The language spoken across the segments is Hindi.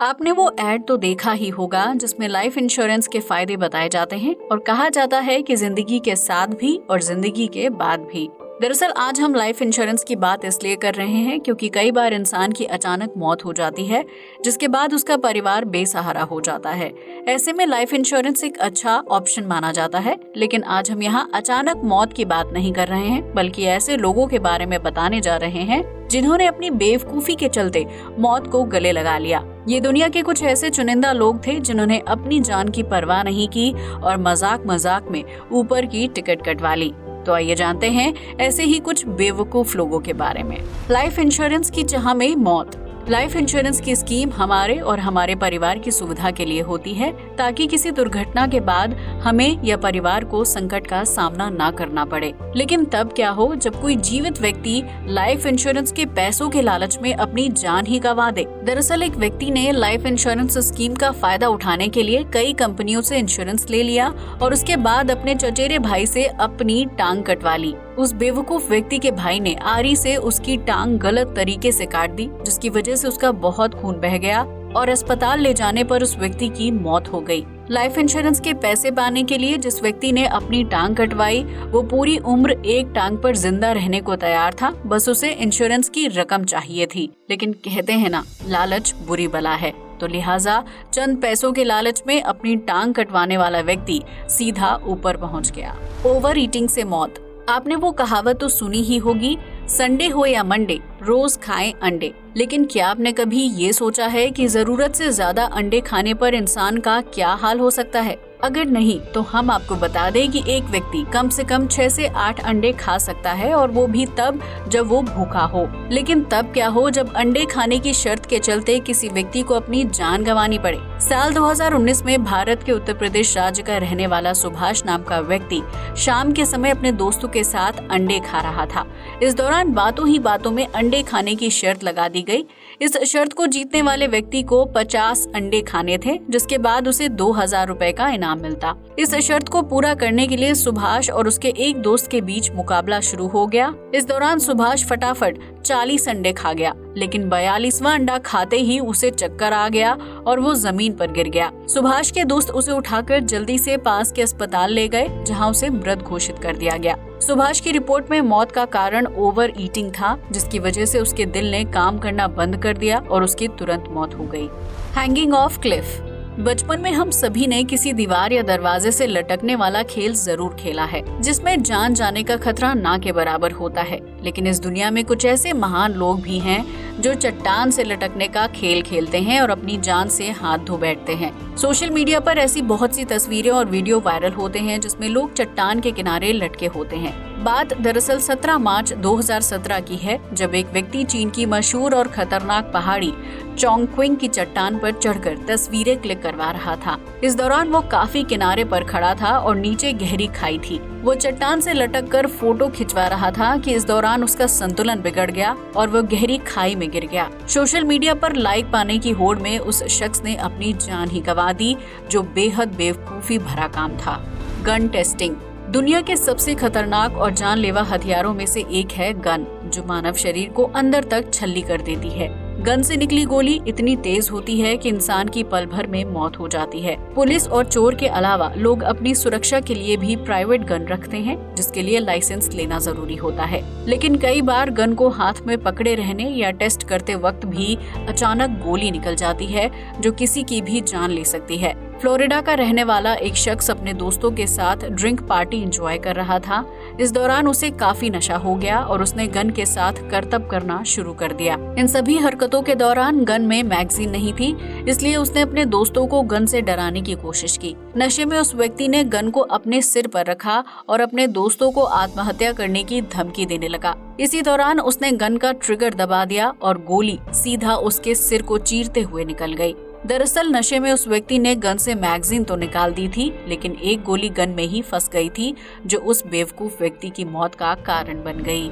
आपने वो एड तो देखा ही होगा जिसमें लाइफ इंश्योरेंस के फायदे बताए जाते हैं और कहा जाता है कि जिंदगी के साथ भी और जिंदगी के बाद भी। दरअसल आज हम लाइफ इंश्योरेंस की बात इसलिए कर रहे हैं क्योंकि कई बार इंसान की अचानक मौत हो जाती है, जिसके बाद उसका परिवार बेसहारा हो जाता है। ऐसे में लाइफ इंश्योरेंस एक अच्छा ऑप्शन माना जाता है। लेकिन आज हम यहाँ अचानक मौत की बात नहीं कर रहे हैं, बल्कि ऐसे लोगों के बारे में बताने जा रहे हैं जिन्होंने अपनी बेवकूफी के चलते मौत को गले लगा लिया। ये दुनिया के कुछ ऐसे चुनिंदा लोग थे जिन्होंने अपनी जान की परवाह नहीं की और मजाक मजाक में ऊपर की टिकट कटवा ली। तो आइए जानते हैं ऐसे ही कुछ बेवकूफ लोगों के बारे में। लाइफ इंश्योरेंस की चाह में मौत। लाइफ इंश्योरेंस की स्कीम हमारे और हमारे परिवार की सुविधा के लिए होती है, ताकि किसी दुर्घटना के बाद हमें या परिवार को संकट का सामना ना करना पड़े। लेकिन तब क्या हो जब कोई जीवित व्यक्ति लाइफ इंश्योरेंस के पैसों के लालच में अपनी जान ही गंवा दे। दरअसल एक व्यक्ति ने लाइफ इंश्योरेंस स्कीम का फायदा उठाने के लिए कई कंपनियों से इंश्योरेंस ले लिया और उसके बाद अपने चचेरे भाई से अपनी टांग कटवा ली। उस बेवकूफ व्यक्ति के भाई ने आरी से उसकी टांग गलत तरीके से काट दी, जिसकी वजह से उसका बहुत खून बह गया और अस्पताल ले जाने पर उस व्यक्ति की मौत हो गई। लाइफ इंश्योरेंस के पैसे पाने के लिए जिस व्यक्ति ने अपनी टांग कटवाई वो पूरी उम्र एक टांग पर जिंदा रहने को तैयार था, बस उसे इंश्योरेंस की रकम चाहिए थी। लेकिन कहते हैं ना, लालच बुरी बला है, तो लिहाजा चंद पैसों के लालच में अपनी टांग कटवाने वाला व्यक्ति सीधा ऊपर पहुंच गया। ओवर ईटिंग से मौत। आपने वो कहावत तो सुनी ही होगी, संडे हो या मंडे रोज खाएं अंडे। लेकिन क्या आपने कभी ये सोचा है कि जरूरत से ज्यादा अंडे खाने पर इंसान का क्या हाल हो सकता है? अगर नहीं तो हम आपको बता दें कि एक व्यक्ति कम से कम 6 से 8 अंडे खा सकता है, और वो भी तब जब वो भूखा हो। लेकिन तब क्या हो जब अंडे खाने की शर्त के चलते किसी व्यक्ति को अपनी जान गंवानी पड़े। साल 2019 में भारत के उत्तर प्रदेश राज्य का रहने वाला सुभाष नाम का व्यक्ति शाम के समय अपने दोस्तों के साथ अंडे खा रहा था। इस दौरान बातों ही बातों में अंडे खाने की शर्त लगा दी गई। इस शर्त को जीतने वाले व्यक्ति को 50 अंडे खाने थे, जिसके बाद उसे 2000 रुपए का इनाम मिलता। इस शर्त को पूरा करने के लिए सुभाष और उसके एक दोस्त के बीच मुकाबला शुरू हो गया। इस दौरान सुभाष फटाफट 40 अंडे खा गया, लेकिन 42वां अंडा खाते ही उसे चक्कर आ गया और वो जमीन पर गिर गया। सुभाष के दोस्त उसे उठाकर जल्दी से पास के अस्पताल ले गए, जहां उसे मृत घोषित कर दिया गया। सुभाष की रिपोर्ट में मौत का कारण ओवर ईटिंग था, जिसकी वजह से उसके दिल ने काम करना बंद कर दिया और उसकी तुरंत मौत हो गई। Hanging of Cliff. बचपन में हम सभी ने किसी दीवार या दरवाजे से लटकने वाला खेल जरूर खेला है, जिसमें जान जाने का खतरा ना के बराबर होता है। लेकिन इस दुनिया में कुछ ऐसे महान लोग भी हैं जो चट्टान से लटकने का खेल खेलते हैं और अपनी जान से हाथ धो बैठते हैं। सोशल मीडिया पर ऐसी बहुत सी तस्वीरें और वीडियो वायरल होते हैं जिसमें लोग चट्टान के किनारे लटके होते हैं। बात दरअसल 17 मार्च 2017 की है, जब एक व्यक्ति चीन की मशहूर और खतरनाक पहाड़ी चोंगक्विंग की चट्टान पर चढ़कर तस्वीरें क्लिक करवा रहा था। इस दौरान वो काफी किनारे पर खड़ा था और नीचे गहरी खाई थी। वो चट्टान से लटककर फोटो खिंचवा रहा था कि इस दौरान उसका संतुलन बिगड़ गया और वो गहरी खाई में गिर गया। सोशल मीडिया पर लाइक पाने की होड़ में उस शख्स ने अपनी जान ही गंवा दी, जो बेहद बेवकूफी भरा काम था। Gun testing. दुनिया के सबसे खतरनाक और जानलेवा हथियारों में से एक है गन, जो मानव शरीर को अंदर तक छल्ली कर देती है। गन से निकली गोली इतनी तेज होती है कि इंसान की पल भर में मौत हो जाती है। पुलिस और चोर के अलावा लोग अपनी सुरक्षा के लिए भी प्राइवेट गन रखते हैं, जिसके लिए लाइसेंस लेना जरूरी होता है। लेकिन कई बार गन को हाथ में पकड़े रहने या टेस्ट करते वक्त भी अचानक गोली निकल जाती है, जो किसी की भी जान ले सकती है। फ्लोरिडा का रहने वाला एक शख्स अपने दोस्तों के साथ ड्रिंक पार्टी एंजॉय कर रहा था। इस दौरान उसे काफी नशा हो गया और उसने गन के साथ करतब करना शुरू कर दिया। इन सभी हरकतों के दौरान गन में मैगजीन नहीं थी, इसलिए उसने अपने दोस्तों को गन से डराने की कोशिश की। नशे में उस व्यक्ति ने गन को अपने सिर पर रखा और अपने दोस्तों को आत्महत्या करने की धमकी देने लगा। इसी दौरान उसने गन का ट्रिगर दबा दिया और गोली सीधा उसके सिर को चीरते हुए निकल गई। दरअसल नशे में उस व्यक्ति ने गन से मैगजीन तो निकाल दी थी, लेकिन एक गोली गन में ही फंस गई थी, जो उस बेवकूफ व्यक्ति की मौत का कारण बन गई।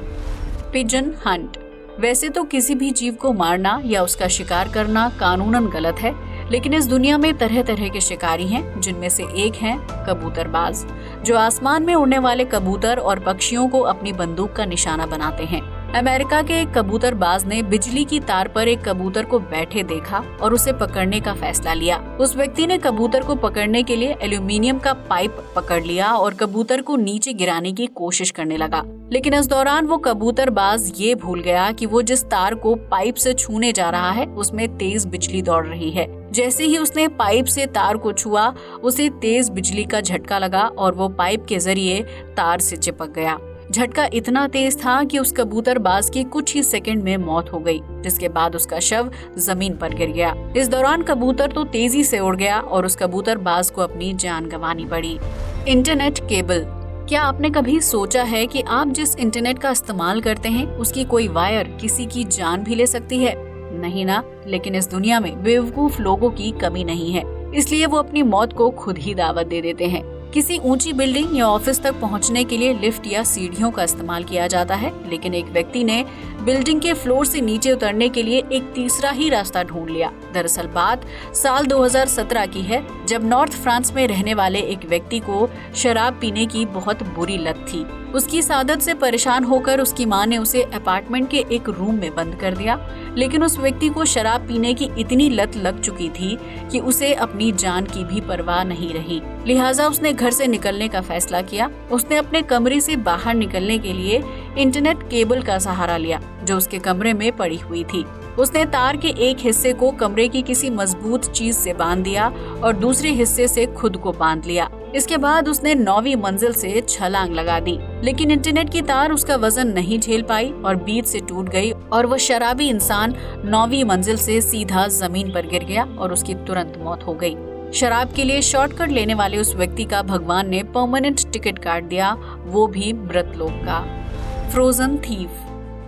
Pigeon Hunt. वैसे तो किसी भी जीव को मारना या उसका शिकार करना कानूनन गलत है, लेकिन इस दुनिया में तरह तरह के शिकारी हैं, जिनमें से एक हैं कबूतरबाज, जो आसमान में उड़ने वाले कबूतर और पक्षियों को अपनी बंदूक का निशाना बनाते हैं। अमेरिका के एक कबूतरबाज ने बिजली की तार पर एक कबूतर को बैठे देखा और उसे पकड़ने का फैसला लिया। उस व्यक्ति ने कबूतर को पकड़ने के लिए एल्यूमिनियम का पाइप पकड़ लिया और कबूतर को नीचे गिराने की कोशिश करने लगा। लेकिन इस दौरान वो कबूतरबाज ये भूल गया कि वो जिस तार को पाइप से छूने जा रहा है उसमें तेज बिजली दौड़ रही है। जैसे ही उसने पाइप से तार को छुआ, उसे तेज बिजली का झटका लगा और वो पाइप के जरिए तार से चिपक गया। झटका इतना तेज था कि उस कबूतरबाज की कुछ ही सेकंड में मौत हो गई, जिसके बाद उसका शव जमीन पर गिर गया। इस दौरान कबूतर तो तेजी से उड़ गया और उस कबूतरबाज को अपनी जान गंवानी पड़ी। Internet cable. क्या आपने कभी सोचा है कि आप जिस इंटरनेट का इस्तेमाल करते हैं उसकी कोई वायर किसी की जान भी ले सकती है? नहीं ना, लेकिन इस दुनिया में बेवकूफ लोगों की कमी नहीं है, इसलिए वो अपनी मौत को खुद ही दावत दे देते हैं। किसी ऊंची बिल्डिंग या ऑफिस तक पहुंचने के लिए लिफ्ट या सीढ़ियों का इस्तेमाल किया जाता है, लेकिन एक व्यक्ति ने बिल्डिंग के फ्लोर से नीचे उतरने के लिए एक तीसरा ही रास्ता ढूंढ लिया। दरअसल बात साल 2017 की है, जब नॉर्थ फ्रांस में रहने वाले एक व्यक्ति को शराब पीने की बहुत बुरी लत थी। उसकी इस आदत से परेशान होकर उसकी मां ने उसे अपार्टमेंट के एक रूम में बंद कर दिया, लेकिन उस व्यक्ति को शराब पीने की इतनी लत लग चुकी थी कि उसे अपनी जान की भी परवाह नहीं रही। लिहाजा उसने घर से निकलने का फैसला किया। उसने अपने कमरे से बाहर निकलने के लिए इंटरनेट केबल का सहारा लिया, जो उसके कमरे में पड़ी हुई थी। उसने तार के एक हिस्से को कमरे की किसी मजबूत चीज से बांध दिया और दूसरे हिस्से से खुद को बांध लिया। इसके बाद उसने 9वीं मंजिल से छलांग लगा दी, लेकिन इंटरनेट की तार उसका वजन नहीं झेल पाई और बीच से टूट गई और वो शराबी इंसान 9वीं मंजिल से सीधा जमीन पर गिर गया और उसकी तुरंत मौत हो गई। शराब के लिए शॉर्टकट लेने वाले उस व्यक्ति का भगवान ने परमानेंट टिकट काट दिया, वो भी मृतलोक का। Frozen thief.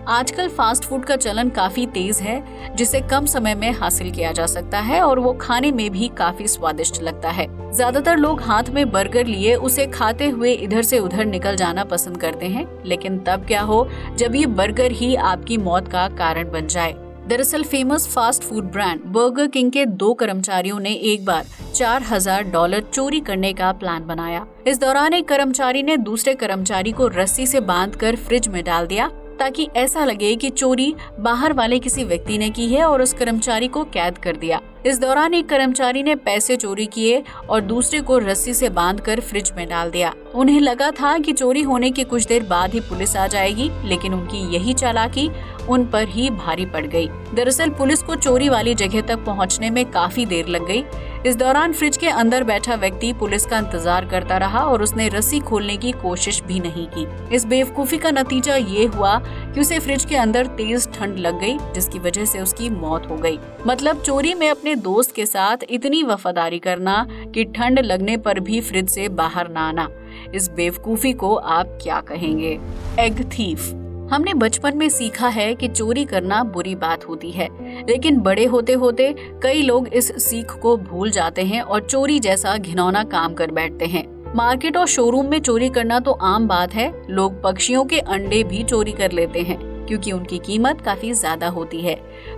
आजकल फास्ट फूड का चलन काफी तेज है, जिसे कम समय में हासिल किया जा सकता है और वो खाने में भी काफी स्वादिष्ट लगता है। ज्यादातर लोग हाथ में बर्गर लिए उसे खाते हुए इधर से उधर निकल जाना पसंद करते हैं, लेकिन तब क्या हो जब ये बर्गर ही आपकी मौत का कारण बन जाए। दरअसल famous fast food brand burger king के 2 कर्मचारियों ने एक बार $4000 चोरी करने का प्लान बनाया। इस दौरान एक कर्मचारी ने दूसरे कर्मचारी को रस्सी से बांधकर फ्रिज में डाल दिया, ताकि ऐसा लगे कि चोरी बाहर वाले किसी व्यक्ति ने की है, और उस कर्मचारी को कैद कर दिया। इस दौरान एक कर्मचारी ने पैसे चोरी किए और दूसरे को रस्सी से बांधकर फ्रिज में डाल दिया। उन्हें लगा था कि चोरी होने के कुछ देर बाद ही पुलिस आ जाएगी, लेकिन उनकी यही चालाकी उन पर ही भारी पड़ गई। दरअसल पुलिस को चोरी वाली जगह तक पहुंचने में काफी देर लग गई। इस दौरान फ्रिज के अंदर बैठा व्यक्ति पुलिस का इंतजार करता रहा और उसने रस्सी खोलने की कोशिश भी नहीं की। इस बेवकूफी का नतीजा ये हुआ कि उसे फ्रिज के अंदर तेज ठंड लग गई, जिसकी वजह से उसकी मौत हो गई। मतलब चोरी में अपने दोस्त के साथ इतनी वफादारी करना कि ठंड लगने पर भी फ्रिज से बाहर ना आना। इस बेवकूफी को आप क्या कहेंगे? Egg thief. हमने बचपन में सीखा है कि चोरी करना बुरी बात होती है, लेकिन बड़े होते होते कई लोग इस सीख को भूल जाते हैं और चोरी जैसा घिनौना काम कर बैठते हैं। मार्केट और शोरूम में चोरी करना तो आम बात है। लोग पक्षियों के अंडे भी चोरी कर लेते हैं, क्योंकि उनकी कीमत काफी ज्यादा होती है।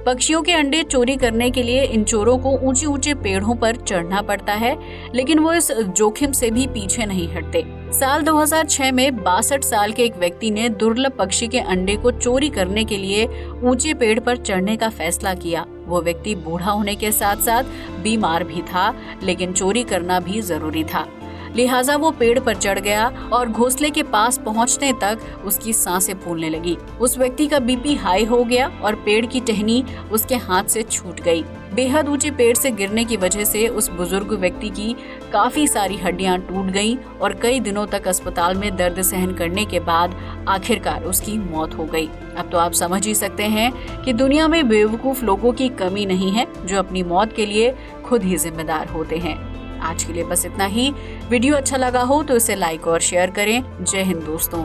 पक्षियों के अंडे चोरी करने के लिए इन चोरों को ऊंचे ऊंचे पेड़ों पर चढ़ना पड़ता है, लेकिन वो इस जोखिम से भी पीछे नहीं हटते। साल 2006 में 62 साल के एक व्यक्ति ने दुर्लभ पक्षी के अंडे को चोरी करने के लिए ऊंचे पेड़ पर चढ़ने का फैसला किया। वो व्यक्ति बूढ़ा होने के साथ साथ बीमार भी था, लेकिन चोरी करना भी जरूरी था। लिहाजा वो पेड़ पर चढ़ गया और घोंसले के पास पहुंचने तक उसकी सांसें फूलने लगी। उस व्यक्ति का बीपी हाई हो गया और पेड़ की टहनी उसके हाथ से छूट गई। बेहद ऊंचे पेड़ से गिरने की वजह से उस बुजुर्ग व्यक्ति की काफी सारी हड्डियां टूट गईं और कई दिनों तक अस्पताल में दर्द सहन करने के बाद आखिरकार उसकी मौत हो गई। अब तो आप समझ ही सकते हैं कि दुनिया में बेवकूफ लोगों की कमी नहीं है, जो अपनी मौत के लिए खुद ही जिम्मेदार होते हैं। आज के लिए बस इतना ही। वीडियो अच्छा लगा हो तो इसे लाइक और शेयर करें। जय हिंद दोस्तों।